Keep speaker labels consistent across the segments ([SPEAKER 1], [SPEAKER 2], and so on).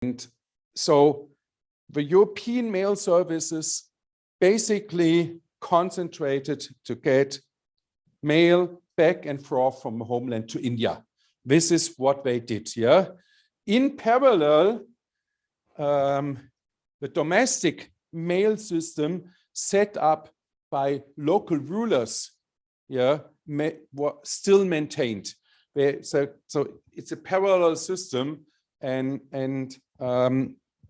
[SPEAKER 1] And so the European mail services basically concentrated to get mail back and forth from homeland to India. This is what they did, yeah. In parallel, the domestic mail system set up by local rulers, yeah, still maintained. So it's a parallel system, and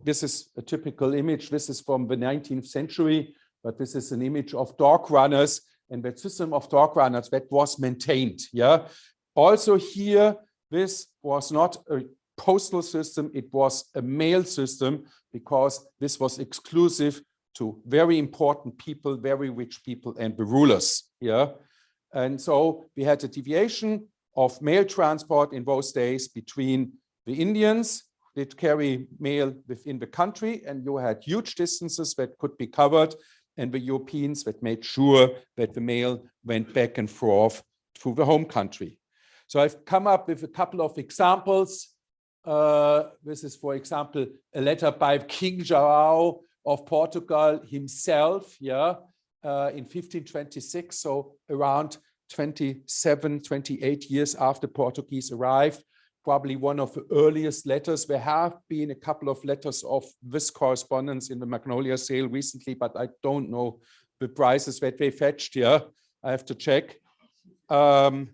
[SPEAKER 1] this is a typical image. This is from the 19th century, but this is an image of dog runners, and that system of dog runners that was maintained. Yeah. Also here, this was not a postal system; it was a mail system, because this was exclusive to very important people, very rich people, and the rulers. Yeah. And so we had a deviation of mail transport in those days between the Indians that carry mail within the country, and you had huge distances that could be covered, and the Europeans that made sure that the mail went back and forth to the home country. So I've come up with a couple of examples. This is, for example, a letter by King João of Portugal himself, yeah, in 1526, so around 27, 28 years after Portuguese arrived, probably one of the earliest letters. There have been a couple of letters of this correspondence in the Magnolia sale recently, but I don't know the prices that they fetched here. I have to check. I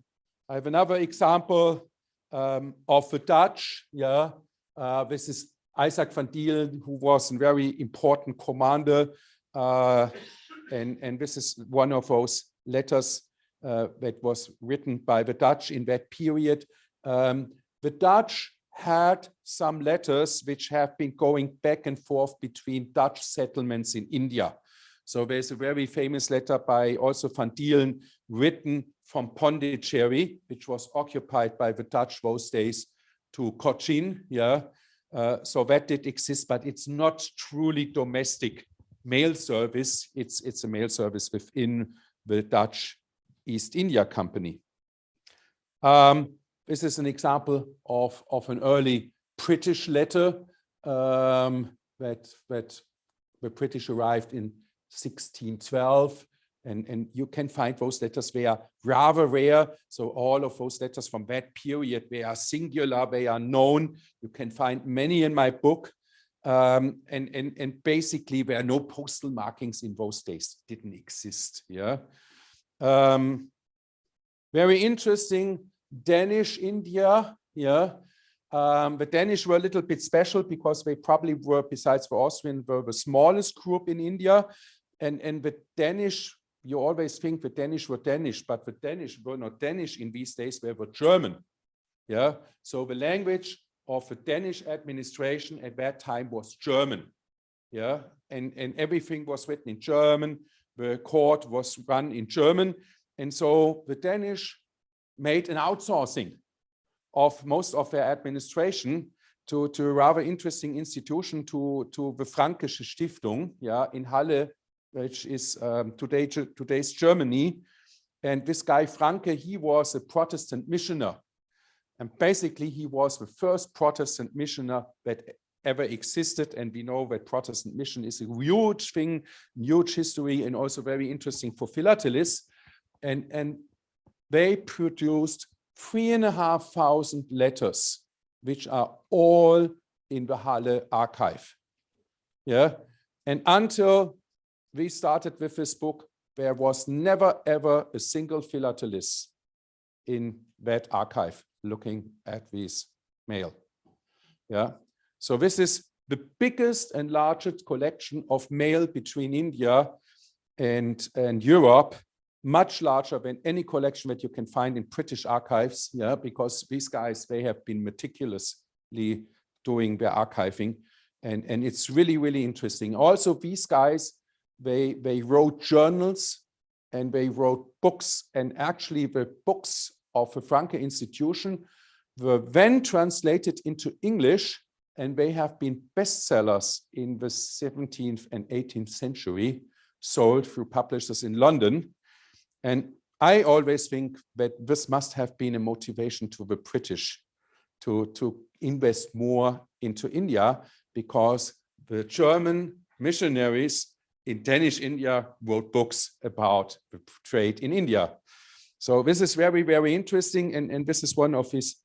[SPEAKER 1] have another example of the Dutch. Yeah, this is Isaac van Dielen, who was a very important commander, and this is one of those letters that was written by the Dutch in that period. The Dutch had some letters which have been going back and forth between Dutch settlements in India. So there's a very famous letter by also Van Dielen written from Pondicherry, which was occupied by the Dutch those days, to Cochin. Yeah, so that did exist, but it's not truly domestic mail service. It's a mail service within the Dutch East India Company. This is an example of an early British letter that the British arrived in 1612. And you can find those letters. They are rather rare. So all of those letters from that period, they are singular, they are known. You can find many in my book. And basically, there are no postal markings in those days. Didn't exist. Yeah. Very interesting. Danish India, yeah. The Danish were a little bit special because they probably were, besides the Austrian, were the smallest group in India. And the Danish, you always think the Danish were Danish, but the Danish were not Danish in these days, they were German. Yeah. So the language of the Danish administration at that time was German. Yeah. And everything was written in German. The court was run in German. And so the Danish made an outsourcing of most of their administration to a rather interesting institution, to the Frankische Stiftung, yeah, in Halle, which is today's Germany. And this guy Franke, he was a Protestant missioner. And basically, he was the first Protestant missioner that ever existed. And we know that Protestant mission is a huge thing, huge history, and also very interesting for philatelists. And they produced 3,500 letters, which are all in the Halle archive. Yeah. And until we started with this book, there was never, ever a single philatelist in that archive looking at this mail. Yeah. So this is the biggest and largest collection of mail between India and Europe, much larger than any collection that you can find in British archives, yeah, because these guys, they have been meticulously doing their archiving, and it's really, really interesting. Also, these guys, they wrote journals and they wrote books, and actually the books of the Franke Institution were then translated into English, and they have been bestsellers in the 17th and 18th century, sold through publishers in London. And I always think that this must have been a motivation to the British to invest more into India, because the German missionaries in Danish India wrote books about the trade in India. So this is very, very interesting. And this is one of his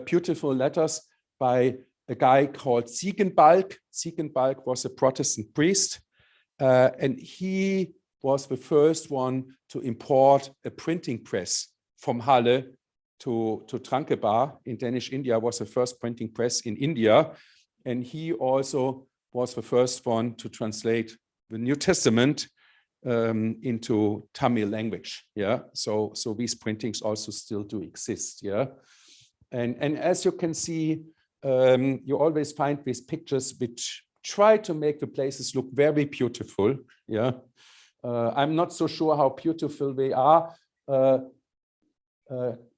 [SPEAKER 1] beautiful letters by a guy called Ziegenbalg. Ziegenbalg was a Protestant priest, and he was the first one to import a printing press from Halle to Trankebar in Danish India. Was the first printing press in India. And he also was the first one to translate the New Testament into Tamil language. Yeah, so these printings also still do exist. Yeah, and as you can see, you always find these pictures which try to make the places look very beautiful. Yeah, I'm not so sure how beautiful they are.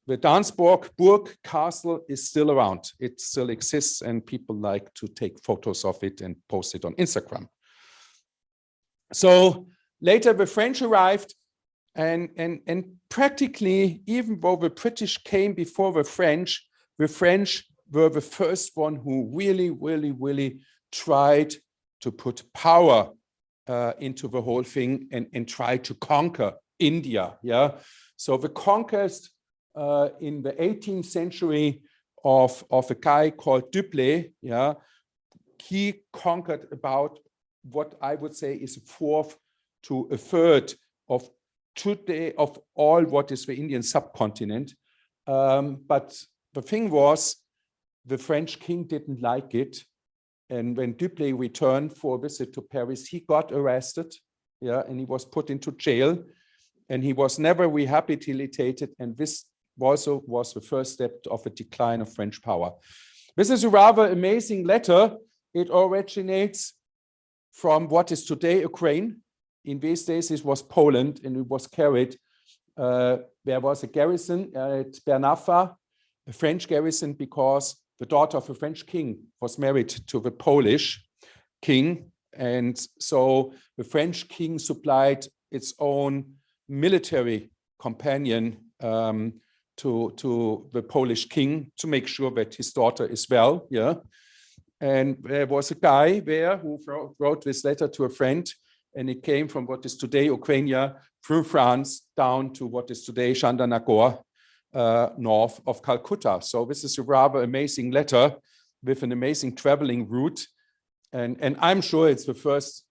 [SPEAKER 1] The Dansborg Burg Castle is still around. It still exists, and people like to take photos of it and post it on Instagram. So later the French arrived, and practically, even though the British came before the French were the first one who really tried to put power into the whole thing and try to conquer India. Yeah, so the conquest in the 18th century of a guy called Dupleix, yeah, he conquered about what I would say is a fourth to a third of today of all what is the Indian subcontinent. But the thing was, the French king didn't like it. And when Dupleix returned for a visit to Paris, he got arrested, yeah, and he was put into jail, and he was never rehabilitated. And this also was the first step of a decline of French power. This is a rather amazing letter. It originates from what is today Ukraine. In these days, it was Poland, and it was carried. There was a garrison at Bernafa, a French garrison, because the daughter of a French king was married to the Polish king. And so the French king supplied its own military companion to the Polish king to make sure that his daughter is well. Yeah. And there was a guy there who wrote this letter to a friend, and it came from what is today Ukraine through France down to what is today Chandernagore, north of Calcutta. So this is a rather amazing letter with an amazing traveling route. And I'm sure it's the first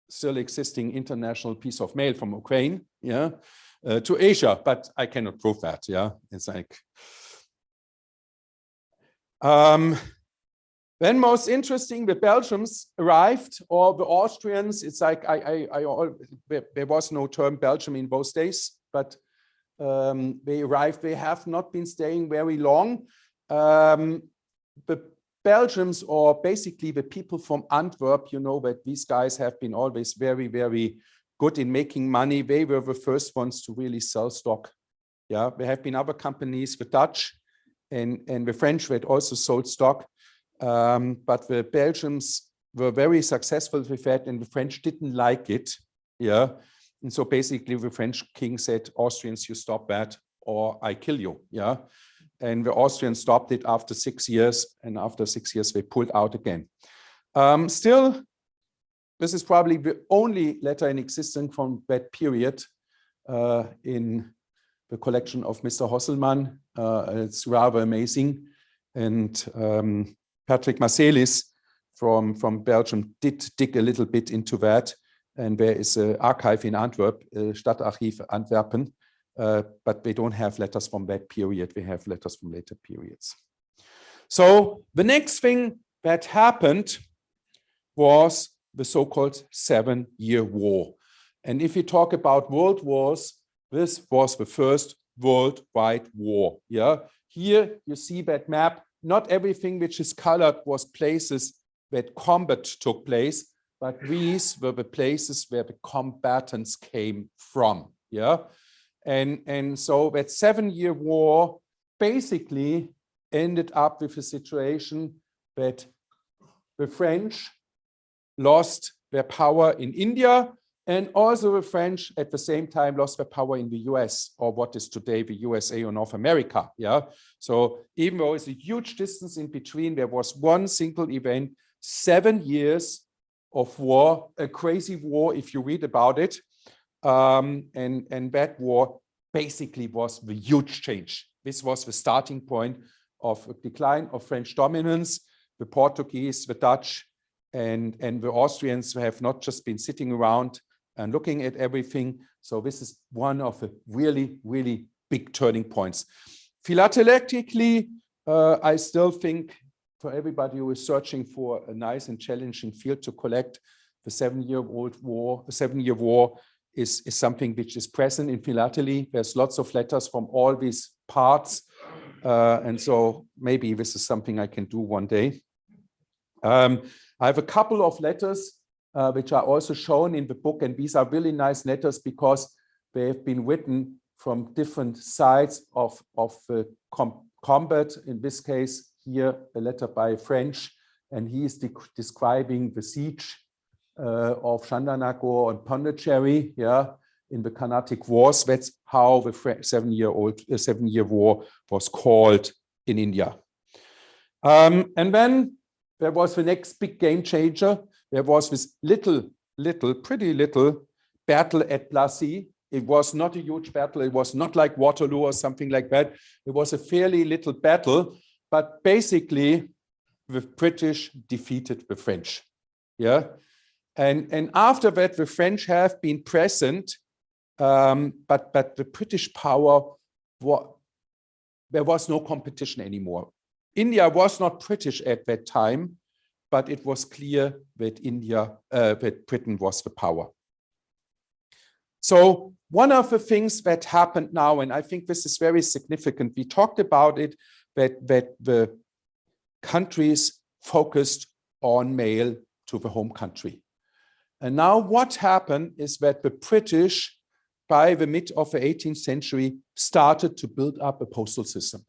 [SPEAKER 1] still existing international piece of mail from Ukraine, yeah, to Asia, but I cannot prove that. Yeah, it's like. Then most interesting, the Belgians arrived, or the Austrians. It's like there was no term Belgium in those days, but they arrived. They have not been staying very long. The Belgians, or basically the people from Antwerp, you know that these guys have been always very, very good in making money. They were the first ones to really sell stock. Yeah, there have been other companies, the Dutch and the French, that also sold stock. But the Belgians were very successful with that, and the French didn't like it. Yeah. And so basically the French king said, Austrians, you stop that or I kill you. Yeah. And the Austrians stopped it after 6 years. And after 6 years, they pulled out again. Still, this is probably the only letter in existence from that period in the collection of Mr. Hosselmann. It's rather amazing. And Patrick Marcelis from Belgium did dig a little bit into that. And there is an archive in Antwerp, Stadtarchiv Antwerpen, but they don't have letters from that period. We have letters from later periods. So the next thing that happened was the so-called 7-Year War. And if you talk about world wars, this was the first worldwide war. Yeah, here you see that map. Not everything which is colored was places that combat took place, but these were the places where the combatants came from. Yeah, and so that 7-Year War basically ended up with a situation that the French lost their power in India. And also the French at the same time lost their power in the US, or what is today the USA or North America. Yeah. So even though it's a huge distance in between, there was one single event, 7 years of war, a crazy war if you read about it. And that war basically was the huge change. This was the starting point of a decline of French dominance. The Portuguese, the Dutch, and the Austrians have not just been sitting around and looking at everything. So this is one of the really, really big turning points. Philatelically, I still think for everybody who is searching for a nice and challenging field to collect, the 7-year-old war, the 7-year war is something which is present in Philatelie. There's lots of letters from all these parts. And so maybe this is something I can do one day. I have a couple of letters which are also shown in the book. And these are really nice letters because they have been written from different sides of the combat. In this case, here, a letter by a French, and he is describing the siege of Chandernagore and Pondicherry, yeah, in the Carnatic Wars. That's how the 7-year war was called in India. And then there was the next big game changer. There was this pretty little battle at Plassey. It was not a huge battle. It was not like Waterloo or something like that. It was a fairly little battle, but basically the British defeated the French. Yeah. And after that, the French have been present, but the British power, there was no competition anymore. India was not British at that time, but it was clear that that Britain was the power. So one of the things that happened now, and I think this is very significant, we talked about it, that the countries focused on mail to the home country. And now what happened is that the British, by the mid of the 18th century, started to build up a postal system.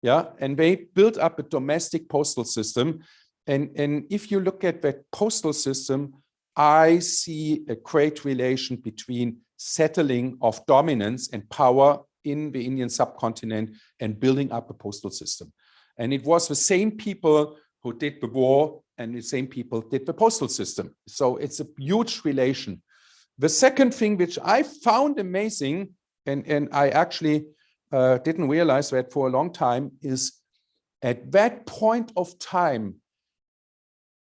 [SPEAKER 1] Yeah, and they built up a domestic postal system. And if you look at that postal system, I see a great relation between settling of dominance and power in the Indian subcontinent and building up a postal system. And it was the same people who did the war, and the same people did the postal system. So it's a huge relation. The second thing which I found amazing, and I actually didn't realize that for a long time, is at that point of time,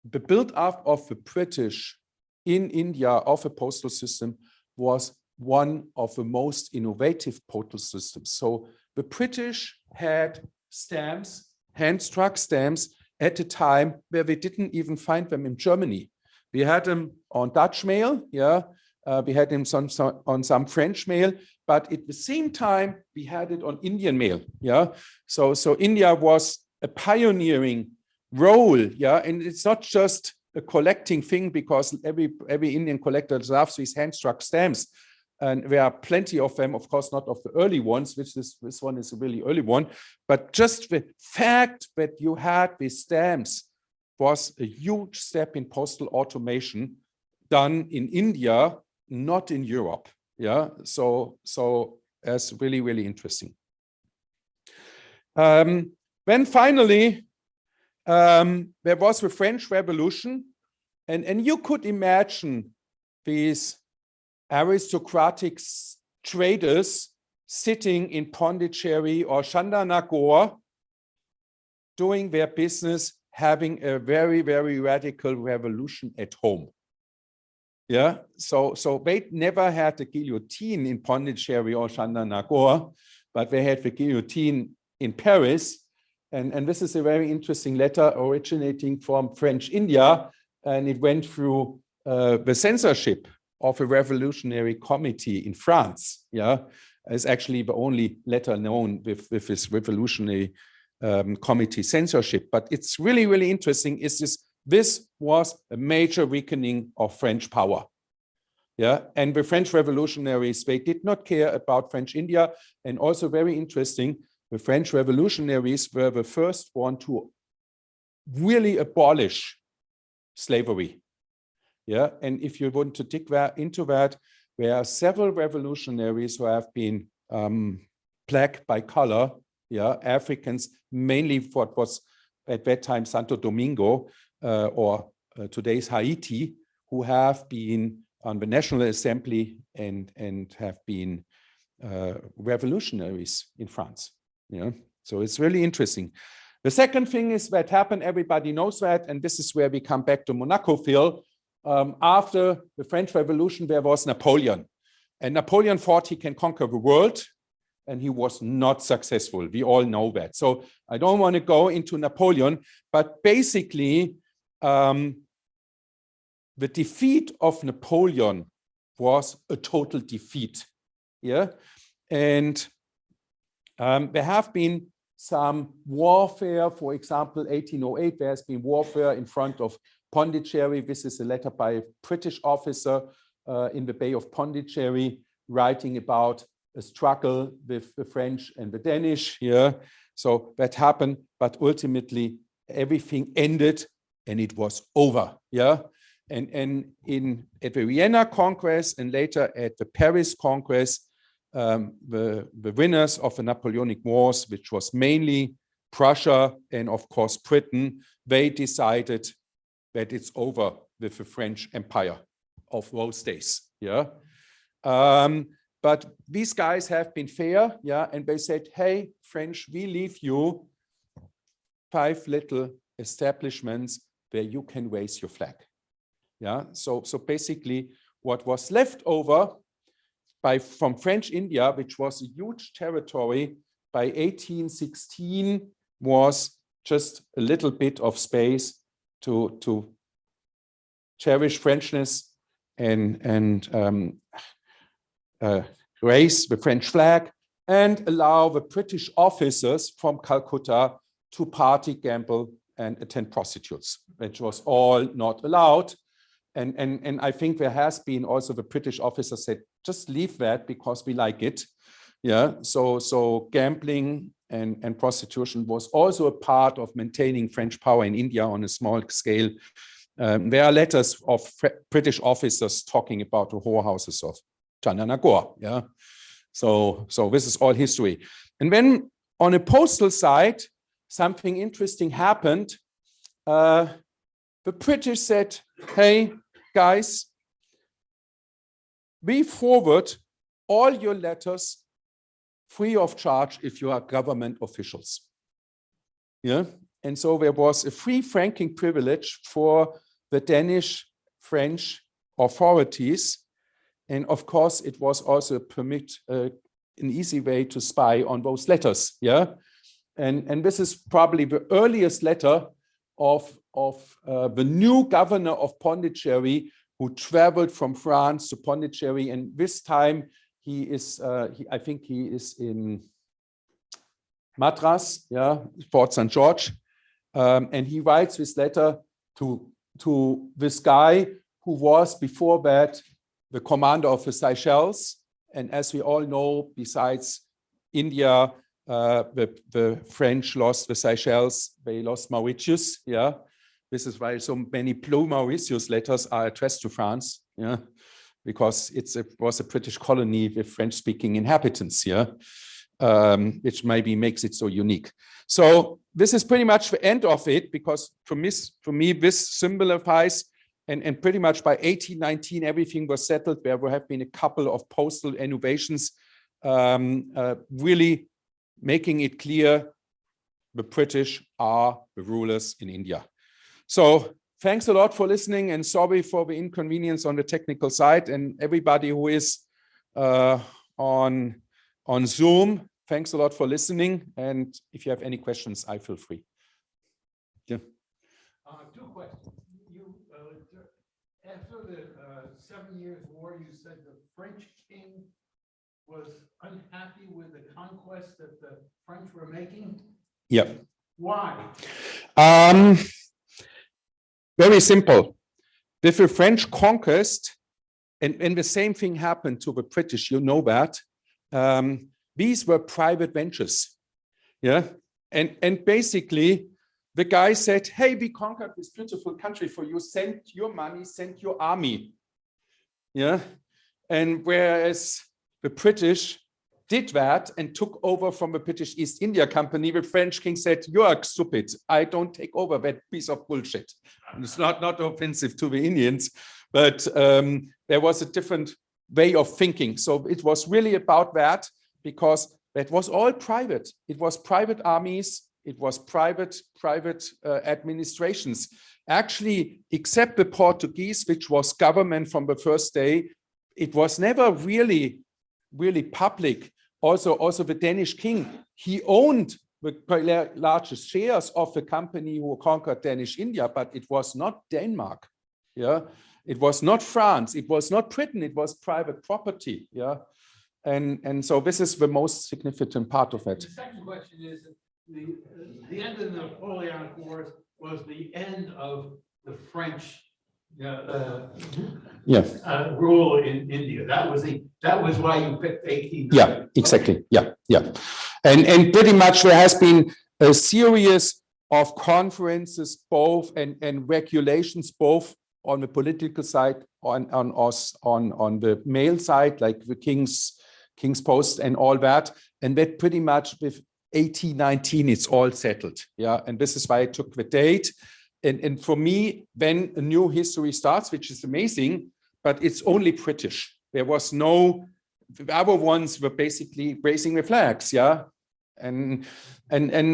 [SPEAKER 1] the build-up of the British in India of a postal system was one of the most innovative postal systems. So the British had stamps, hand-struck stamps, at a time where we didn't even find them in Germany. We had them on Dutch mail, yeah. We had them on some French mail, but at the same time, we had it on Indian mail, yeah. So India was a pioneering role, yeah. And it's not just a collecting thing, because every Indian collector loves these hand-struck stamps. And there are plenty of them, of course, not of the early ones, which this one is a really early one. But just the fact that you had these stamps was a huge step in postal automation done in India, not in Europe. Yeah, so that's really, really interesting. Then finally, there was the French Revolution. And you could imagine these aristocratic traders sitting in Pondicherry or Chandernagore doing their business, having a very, very radical revolution at home. Yeah, so they never had the guillotine in Pondicherry or Chandernagore, but they had the guillotine in Paris. And this is a very interesting letter originating from French India, and it went through the censorship of a revolutionary committee in France. Yeah, it's actually the only letter known with this revolutionary committee censorship. But it's really, really interesting. This was a major weakening of French power. Yeah, and the French revolutionaries, they did not care about French India. And also very interesting, the French revolutionaries were the first one to really abolish slavery. Yeah, and if you want to dig into that, there are several revolutionaries who have been plagued by color. Yeah, Africans, mainly what was at that time Santo Domingo or today's Haiti, who have been on the National Assembly and have been revolutionaries in France. Yeah, so it's really interesting. The second thing is that happened, everybody knows that, and this is where we come back to Monaco, Phil. After the French Revolution, there was Napoleon. And Napoleon thought he can conquer the world, and he was not successful. We all know that. So I don't want to go into Napoleon, but basically, the defeat of Napoleon was a total defeat. Yeah, and there have been some warfare. For example, 1808, there has been warfare in front of Pondicherry. This is a letter by a British officer in the Bay of Pondicherry writing about a struggle with the French and the Danish here. So that happened, but ultimately everything ended and it was over. Yeah. And at the Vienna Congress and later at the Paris Congress, the winners of the Napoleonic Wars, which was mainly Prussia and of course Britain, they decided that it's over with the French Empire of those days. Yeah, but these guys have been fair. Yeah, and they said, "Hey, French, we leave you 5 little establishments where you can raise your flag." Yeah, so basically, what was left over from French India, which was a huge territory, by 1816 was just a little bit of space to cherish Frenchness and raise the French flag and allow the British officers from Calcutta to party, gamble, and attend prostitutes, which was all not allowed. And I think there has been also the British officer said, just leave that because we like it. Yeah, so gambling and prostitution was also a part of maintaining French power in India on a small scale. There are letters of British officers talking about the whorehouses of Chandanagore. Yeah, so this is all history. And then on a postal side, something interesting happened. The British said, "Hey, guys, we forward all your letters free of charge if you are government officials." Yeah, and so there was a free franking privilege for the Danish French authorities. And of course, it was also an easy way to spy on those letters. Yeah, and this is probably the earliest letter of the new governor of Pondicherry, who traveled from France to Pondicherry, and this time I think he is in Madras, yeah, Fort St. George, and he writes this letter to this guy who was before that the commander of the Seychelles, and as we all know, besides India, the French lost the Seychelles, they lost Mauritius. Yeah, this is why so many Blue Mauritius letters are addressed to France. Yeah, because it was a British colony with French-speaking inhabitants. Yeah, which maybe makes it so unique. So this is pretty much the end of it, because for me this simplifies. And pretty much by 1819, everything was settled. There have been a couple of postal innovations, really making it clear the British are the rulers in India. So thanks a lot for listening, and sorry for the inconvenience on the technical side. And everybody who is on Zoom, thanks a lot for listening. And if you have any questions, I feel free. Yeah.
[SPEAKER 2] 2 questions. After the 7 Years' War, you said the French king was unhappy with the conquest that the French were making?
[SPEAKER 1] Yeah.
[SPEAKER 2] Why?
[SPEAKER 1] Very simple. With the French conquest, and the same thing happened to the British, you know that. These were private ventures. Yeah. And basically, the guy said, hey, we conquered this beautiful country for you, send your money, send your army. Yeah. And whereas the British did that and took over from the British East India Company, the French king said, you are stupid. I don't take over that piece of bullshit. And it's not offensive to the Indians, but there was a different way of thinking. So it was really about that, because that was all private. It was private armies. It was private administrations. Actually, except the Portuguese, which was government from the first day, it was never really public. Also the Danish king, he owned the largest shares of the company who conquered Danish India, but it was not Denmark. Yeah, it was not France. It was not Britain. It was private property. Yeah, and so this is the most significant part of it.
[SPEAKER 2] The second question is the end of the Napoleonic Wars was the end of the French rule in India. That was why you picked 18.
[SPEAKER 1] Yeah, exactly. Yeah. And pretty much there has been a series of conferences, both and regulations, both on the political side, on the male side, like the King's Post and all that. And that pretty much with 1819, it's all settled. Yeah, and this is why I took the date. And for me, then a new history starts, which is amazing, but it's only British. There was no, the other ones were basically raising the flags, yeah? And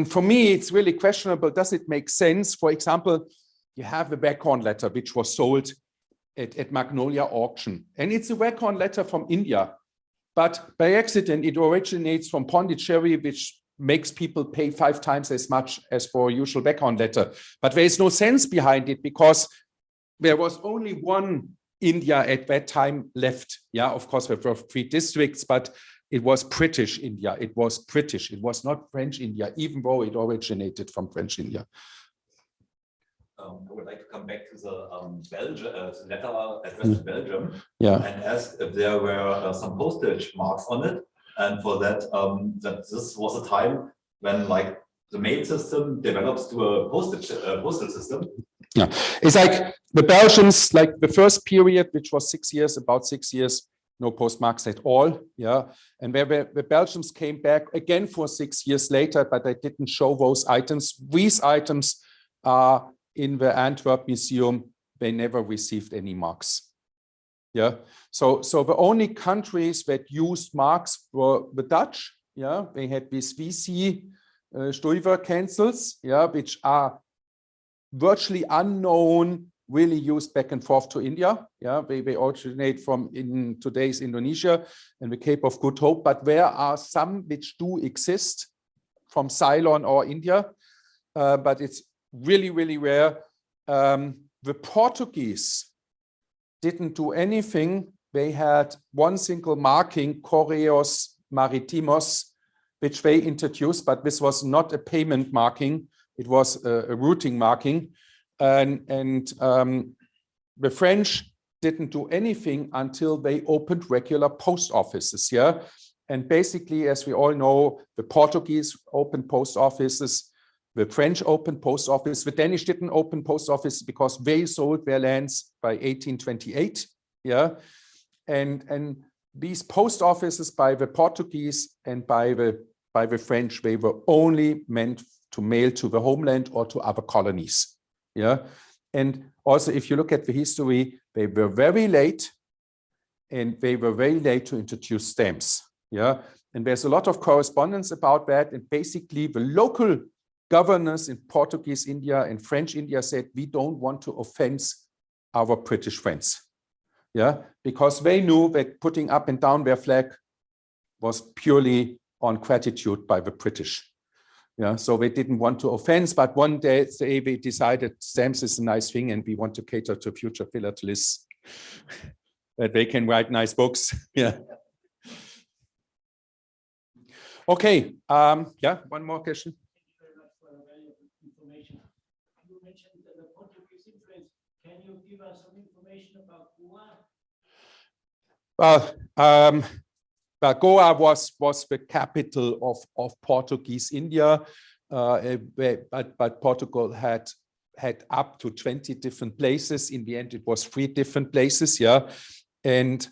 [SPEAKER 1] for me, it's really questionable. Does it make sense? For example, you have the Waghorn letter, which was sold at Magnolia auction. And it's a Waghorn letter from India. But by accident, it originates from Pondicherry, which makes people pay 5 times as much as for a usual Waghorn letter. But there is no sense behind it, because there was only one India at that time left. Yeah, of course, there were 3 districts, but it was British India. It was British. It was not French India, even though it originated from French India.
[SPEAKER 3] I would like to come back to the letter addressed to Belgium, and ask if there were some postage marks on it. And for that, that this was a time when, like, the mail system develops to a postal system.
[SPEAKER 1] Yeah, it's like the Belgians, like the first period, which was 6 years, about 6 years, no postmarks at all. Yeah, and where the Belgians came back again for 6 years later, but they didn't show those items. These items are in the Antwerp Museum. They never received any marks. Yeah, so the only countries that used marks were the Dutch. Yeah, they had these VC Stuyver cancels, yeah, which are virtually unknown, really used back and forth to India. Yeah, they originate from in today's Indonesia and the Cape of Good Hope, but there are some which do exist from Ceylon or India, but it's really, really rare. The Portuguese didn't do anything. They had one single marking, Correios Maritimos, which they introduced, but this was not a payment marking. It was a routing marking. And the French didn't do anything until they opened regular post offices. Yeah. And basically, as we all know, the Portuguese opened post offices, the French opened post office. The Danish didn't open post office because they sold their lands by 1828. Yeah. And these post offices by the Portuguese and by the French, they were only meant to mail to the homeland or to other colonies. Yeah. And also, if you look at the history, they were very late, and they were very late to introduce stamps. Yeah. And there's a lot of correspondence about that. And basically, the local governors in Portuguese India and French India said, we don't want to offend our British friends. Yeah, because they knew that putting up and down their flag was purely on gratitude by the British. Yeah, so they didn't want to offend, but one day they decided stamps is a nice thing and we want to cater to future philatelists that they can write nice books. Yeah. Okay. Yeah, one more question.
[SPEAKER 4] You mentioned the Portuguese influence. Can you give us some information about Goa?
[SPEAKER 1] Goa was the capital of Portuguese India. but Portugal had up to 20 different places. In the end, it was 3 different places, yeah. And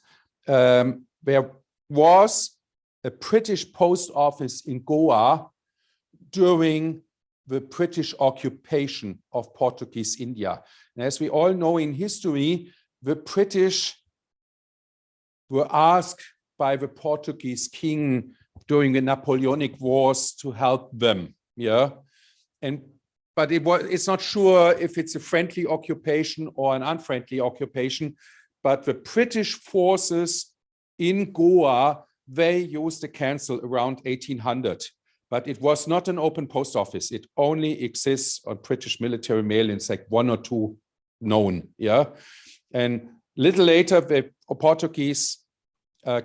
[SPEAKER 1] there was a British post office in Goa during the British occupation of Portuguese India. And as we all know in history, the British were asked by the Portuguese king during the Napoleonic Wars to help them, yeah. But it's not sure if it's a friendly occupation or an unfriendly occupation, but the British forces in Goa, they used the cancel around 1800, but it was not an open post office. It only exists on British military mail. It's like 1 or 2 known, yeah. And little later, the Portuguese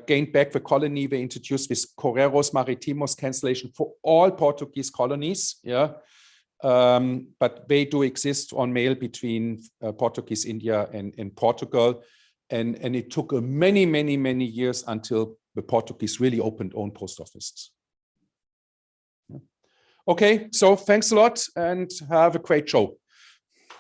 [SPEAKER 1] gained back the colony. They introduced this Correios Marítimos cancellation for all Portuguese colonies, yeah. But they do exist on mail between Portuguese India and Portugal. And it took many, many, many years until the Portuguese really opened own post offices. Yeah. Okay, so thanks a lot and have a great show.